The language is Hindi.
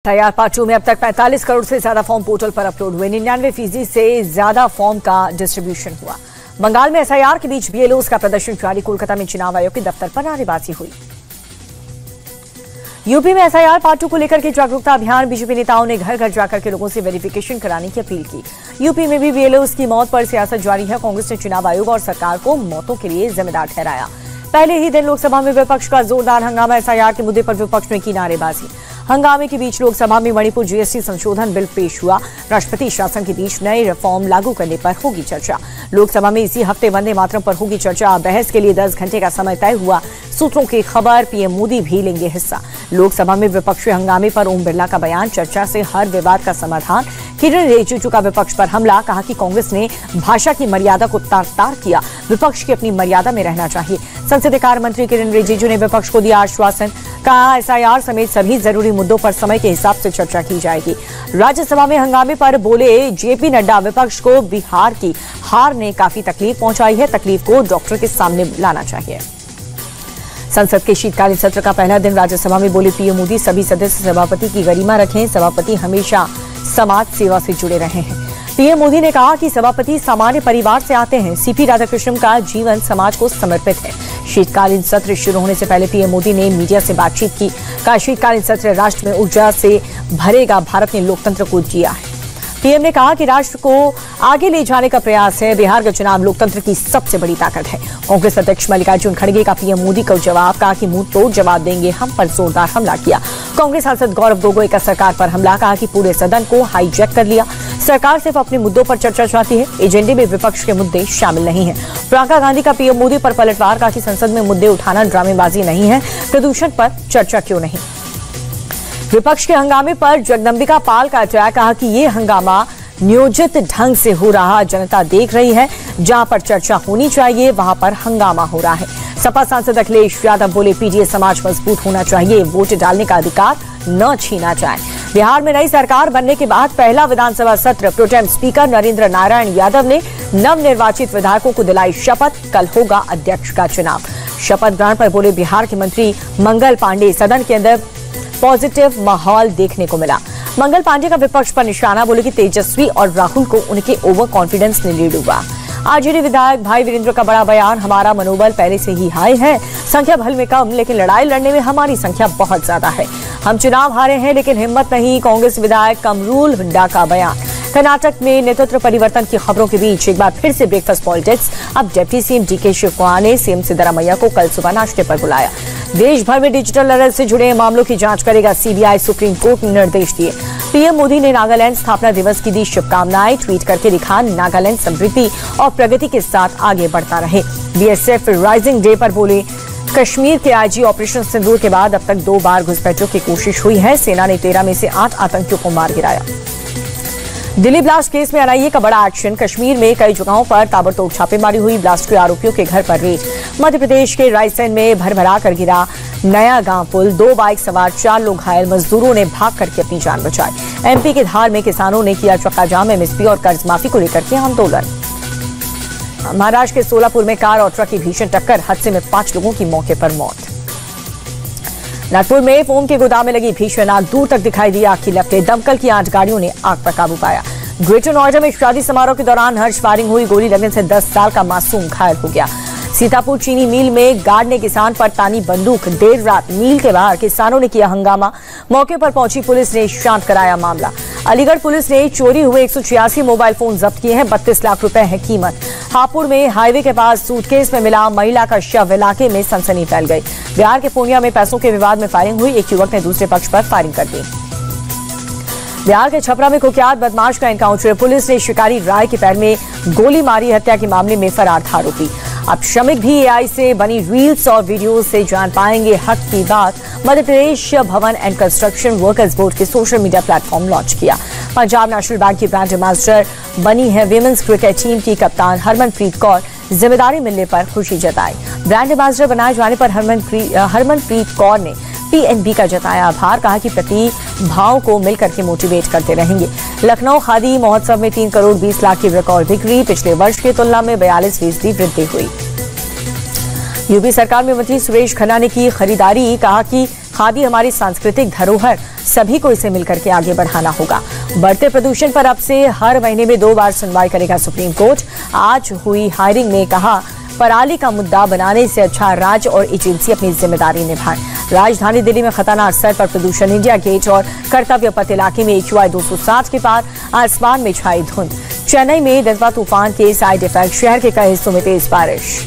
तैयार पार्ट 2 में अब तक 45 करोड़ से ज्यादा फॉर्म पोर्टल पर अपलोड हुए। 99% से ज्यादा फॉर्म का डिस्ट्रीब्यूशन हुआ। बंगाल में एसआईआर के बीच बीएलओ का प्रदर्शन जारी। कोलकाता में चुनाव आयोग के दफ्तर पर नारेबाजी हुई। यूपी में एसआईआर पार्ट 2 को लेकर के जागरूकता अभियान। बीजेपी नेताओं ने घर घर जाकर के लोगों से वेरिफिकेशन कराने की अपील की। यूपी में भी बीएलओ की मौत पर सियासत जारी है। कांग्रेस ने चुनाव आयोग और सरकार को मौतों के लिए जिम्मेदार ठहराया। पहले ही दिन लोकसभा में विपक्ष का जोरदार हंगामा। एसआईआर के मुद्दे पर विपक्ष ने की नारेबाजी। हंगामे के बीच लोकसभा में मणिपुर जीएसटी संशोधन बिल पेश हुआ। राष्ट्रपति शासन के बीच नए रिफॉर्म लागू करने पर होगी चर्चा। लोकसभा में इसी हफ्ते वंदे मातरम पर होगी चर्चा। बहस के लिए 10 घंटे का समय तय हुआ। सूत्रों की खबर, पीएम मोदी भी लेंगे हिस्सा। लोकसभा में विपक्षी हंगामे पर ओम बिरला का बयान। चर्चा से हर विवाद का समाधान। किरण रिजिजू का विपक्ष पर हमला। कहा कि कांग्रेस ने भाषा की मर्यादा को तार-तार किया। विपक्ष की अपनी मर्यादा में रहना चाहिए। संसदीय कार्य मंत्री किरण रिजिजू ने विपक्ष को दिया आश्वासन। कहा एसआईआर समेत सभी जरूरी मुद्दों पर समय के हिसाब से चर्चा की जाएगी। राज्यसभा में हंगामे पर बोले जेपी नड्डा, विपक्ष को बिहार की हार ने काफी तकलीफ पहुंचाई है। तकलीफ को डॉक्टर के सामने लाना चाहिए। संसद के शीतकालीन सत्र का पहला दिन राज्यसभा में बोले पीएम मोदी, सभी सदस्य सभापति की गरिमा रखें। सभापति हमेशा समाज सेवा से जुड़े रहे हैं। पीएम मोदी ने कहा कि सभापति सामान्य परिवार से आते हैं। सीपी राधाकृष्णन का जीवन समाज को समर्पित है। शीतकालीन सत्र शुरू होने से पहले पीएम मोदी ने मीडिया से बातचीत की। कहा शीतकालीन सत्र राष्ट्र में ऊर्जा से भरेगा। भारत ने लोकतंत्र को जिया है। पीएम ने कहा कि राष्ट्र को आगे ले जाने का प्रयास है। बिहार का चुनाव लोकतंत्र की सबसे बड़ी ताकत है। कांग्रेस अध्यक्ष मल्लिकार्जुन खड़गे का पीएम मोदी को जवाब। कहा कि मुंह तोड़ जवाब देंगे, हम पर जोरदार हमला किया। कांग्रेस सांसद गौरव गोगोई का सरकार पर हमला। कहा कि पूरे सदन को हाईजैक कर लिया। सरकार सिर्फ अपने मुद्दों पर चर्चा चाहती है। एजेंडे में विपक्ष के मुद्दे शामिल नहीं है। प्रियंका गांधी का पीएम मोदी पर पलटवार। कहा कि संसद में मुद्दे उठाना ड्रामेबाजी नहीं है। प्रदूषण पर चर्चा क्यों नहीं। विपक्ष के हंगामे पर जगदंबिका पाल का अटैक। कहा कि ये हंगामा नियोजित ढंग से हो रहा, जनता देख रही है। जहां पर चर्चा होनी चाहिए वहां पर हंगामा हो रहा है। सपा सांसद अखिलेश यादव बोले पीडीए समाज मजबूत होना चाहिए। वोट डालने का अधिकार न छीना जाए। बिहार में नई सरकार बनने के बाद पहला विधानसभा सत्र। प्रोटेम स्पीकर नरेंद्र नारायण यादव ने नवनिर्वाचित विधायकों को दिलाई शपथ। कल होगा अध्यक्ष का चुनाव। शपथ ग्रहण पर बोले बिहार के मंत्री मंगल पांडे। सदन के अंदर पॉजिटिव माहौल देखने को मिला। मंगल पांडे का विपक्ष पर निशाना। बोले कि तेजस्वी और राहुल को उनके ओवर कॉन्फिडेंस ने लीड हुआ। आरजेडी विधायक भाई वीरेंद्र का बड़ा बयान। हमारा मनोबल पहले से ही हाई है। संख्या भले में कम, लेकिन लड़ाई लड़ने में हमारी संख्या बहुत ज्यादा है। हम चुनाव हारे हैं लेकिन हिम्मत नहीं। कांग्रेस विधायक कमरूल हुड्डा का बयान। कर्नाटक में नेतृत्व परिवर्तन की खबरों के बीच एक बार फिर से ब्रेकफास्ट पॉलिटिक्स। अब deputy CM DK Shivakumar ने सीएम सिद्धरामैया को कल सुबह नाश्ते पर बुलाया। देश भर में डिजिटल अरेस्ट से जुड़े मामलों की जांच करेगा सीबीआई। सुप्रीम कोर्ट ने निर्देश दिए। पीएम मोदी ने नागालैंड स्थापना दिवस की दी शुभकामनाएं। ट्वीट करके लिखा नागालैंड समृद्धि और प्रगति के साथ आगे बढ़ता रहे। बीएसएफ राइजिंग डे पर बोले कश्मीर के आईजी ऑपरेशन सिंदूर के बाद अब तक 2 बार घुसपैठियों की कोशिश हुई है। सेना ने 13 में से 8 आतंकियों को मार गिराया। दिल्ली ब्लास्ट केस में एनआईए का बड़ा एक्शन। कश्मीर में कई जगहों पर ताबड़तोड़ छापेमारी हुई। ब्लास्ट के आरोपियों के घर पर रेड। मध्य प्रदेश के रायसेन में भरभरा कर गिरा नया गांव पुल। 2 बाइक सवार 4 लोग घायल। मजदूरों ने भाग करके अपनी जान बचाई। एमपी के धार में किसानों ने किया चक्का जाम। एमएसपी और कर्ज माफी को लेकर के आंदोलन। महाराष्ट्र के सोलापुर में कार और ट्रक की भीषण टक्कर। हादसे में 5 लोगों की मौके पर मौत। नागपुर में फोम के गोदाम में लगी भीषण आग। दूर तक दिखाई दी आग की लपटें। दमकल की 8 गाड़ियों ने आग पर काबू पाया। ग्रेटर नोएडा में शादी समारोह के दौरान हर्ष फायरिंग हुई। गोली लगने से 10 साल का मासूम घायल हो गया। सीतापुर चीनी मिल में गार्ड ने किसान पर तानी बंदूक। देर रात मिल के बाहर किसानों ने किया हंगामा। मौके पर पहुंची पुलिस ने शांत कराया मामला। अलीगढ़ पुलिस ने चोरी हुए 186 मोबाइल फोन जब्त किए हैं। 32 लाख रुपए है कीमत। हापुड़ में हाईवे के पास सूटकेस में मिला महिला का शव। इलाके में सनसनी फैल गई। बिहार के पूर्णिया में पैसों के विवाद में फायरिंग हुई। एक युवक ने दूसरे पक्ष पर फायरिंग कर दी। बिहार के छपरा में कुख्यात बदमाश का एनकाउंटर। पुलिस ने शिकारी राय के पैर में गोली मारी। हत्या के मामले में फरार था आरोपी। अब श्रमिक भी एआई से बनी रील्स और वीडियोस से जान पाएंगे हक की बात। मध्य प्रदेश भवन एंड कंस्ट्रक्शन वर्कर्स बोर्ड के सोशल मीडिया प्लेटफॉर्म लॉन्च किया। पंजाब नेशनल बैंक की ब्रांड एम्बेसडर बनी है विमेंस क्रिकेट टीम की कप्तान हरमनप्रीत कौर। जिम्मेदारी मिलने पर खुशी जताई। ब्रांड एम्बेसडर बनाए जाने पर हरमनप्रीत कौर ने पीएनबी का जताया आभार। कहा कि प्रतिभाओं को मिलकर के मोटिवेट करते रहेंगे। लखनऊ खादी महोत्सव में 3 करोड़ 20 लाख की रिकॉर्ड बिक्री। पिछले वर्ष की तुलना में 42% वृद्धि हुई। यूपी सरकार में मंत्री सुरेश खन्ना ने की खरीदारी। कहा कि खादी हमारी सांस्कृतिक धरोहर, सभी को इसे मिलकर के आगे बढ़ाना होगा। बढ़ते प्रदूषण पर अब से हर महीने में 2 बार सुनवाई करेगा सुप्रीम कोर्ट। आज हुई हायरिंग में कहा, पराली का मुद्दा बनाने से अच्छा राज्य और एजेंसी अपनी जिम्मेदारी निभाएं। राजधानी दिल्ली में खतरनाक स्तर पर प्रदूषण। इंडिया गेट और कर्तव्य पथ इलाके में AQI 260 के पार, आसमान में छाई धुंध। चेन्नई में दंतवा तूफान के साइड इफेक्ट, शहर के कई हिस्सों में तेज बारिश।